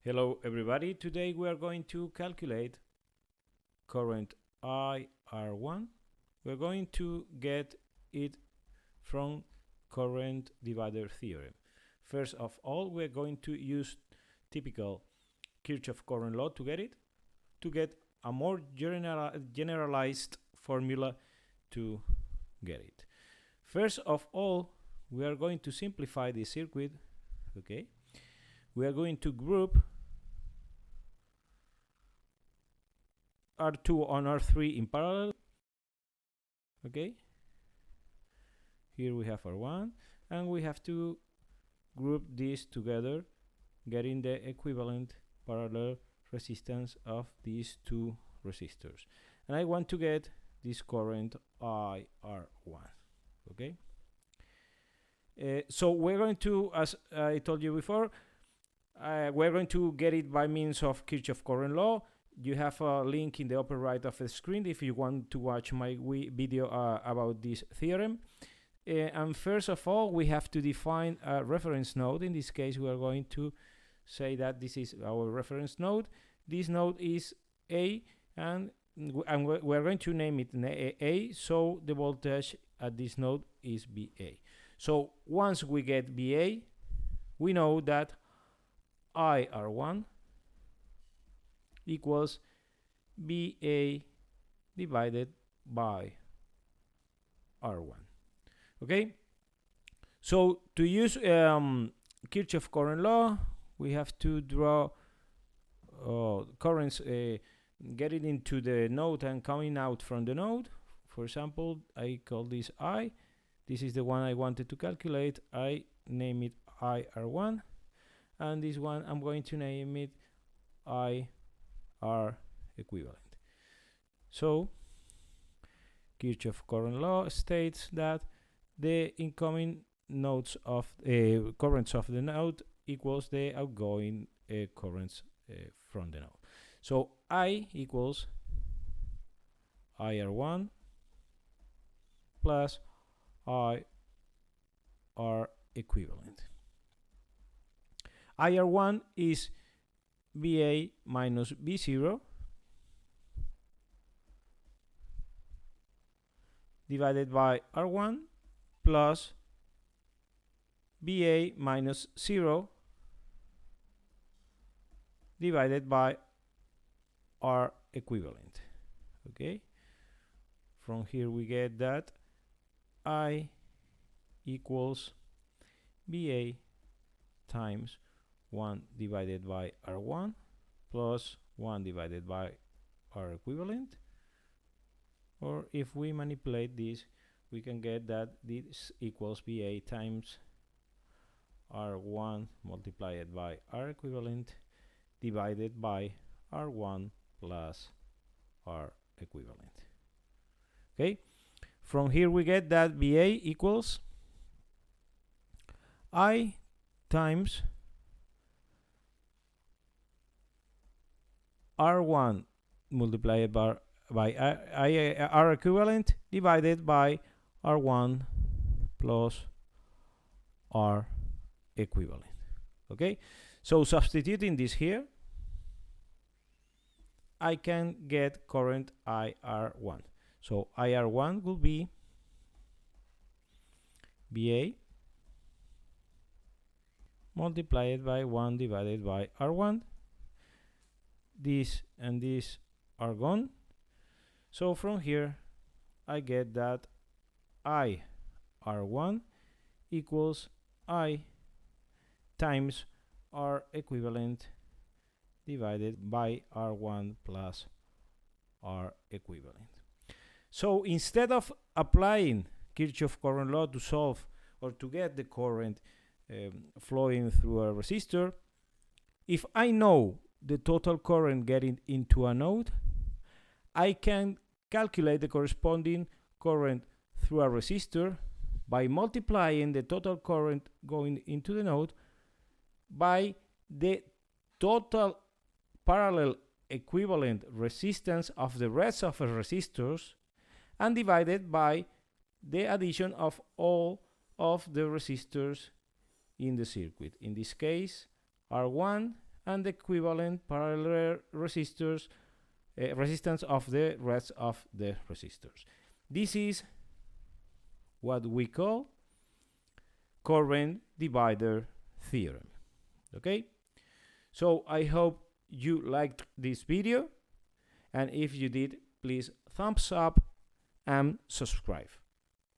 Hello everybody, today we are going to calculate current IR1. We're going to get it from current divider theorem. First of all, we're going to use typical Kirchhoff current law to get a more generalized formula to get it. First of all, we are going to simplify the circuit, okay? We are going to group R2 and R3 in parallel. Okay, here we have R1, and we have to group these together, getting the equivalent parallel resistance of these two resistors. And I want to get this current IR1. Okay, so we're going to, as I told you before, we're going to get it by means of Kirchhoff current law. You have a link in the upper right of the screen if you want to watch my video about this theorem. And first of all, we have to define a reference node. In this case, we are going to say that this is our reference node. This node is A, and we're going to name it A, so the voltage at this node is VA. So once we get VA, we know that IR1 equals VA divided by R1. Okay, so to use Kirchhoff current law, we have to draw currents getting into the node and coming out from the node. For example, I call this I. This is the one I wanted to calculate. I name it IR1, and this one I'm going to name it IR equivalent. So Kirchhoff current law states that the incoming nodes of currents of the node equals the outgoing currents from the node. So I equals IR1 plus IR equivalent. IR1 is VA minus V0 divided by R1 plus VA minus 0 divided by R equivalent. Okay, from here we get that I equals VA times 1 divided by R1 plus 1 divided by R equivalent. Or if we manipulate this, we can get that this equals VA times R1 multiplied by R equivalent divided by R1 plus R equivalent. Okay, from here we get that VA equals I times R1 multiplied by R equivalent divided by R1 plus R equivalent. Okay, so substituting this here, I can get current IR1. So IR1 will be VA multiplied by 1 divided by R1. This and this are gone. So from here, I get that IR1 equals I times R equivalent divided by R1 plus R equivalent. So instead of applying Kirchhoff current law to solve or to get the current flowing through a resistor, if I know the total current getting into a node, I can calculate the corresponding current through a resistor by multiplying the total current going into the node by the total parallel equivalent resistance of the rest of the resistors and divided by the addition of all of the resistors in the circuit. In this case, R1 and the equivalent parallel resistors resistance of the rest of the resistors. This is what we call current divider theorem. Okay, so I hope you liked this video, and if you did, please thumbs up and subscribe.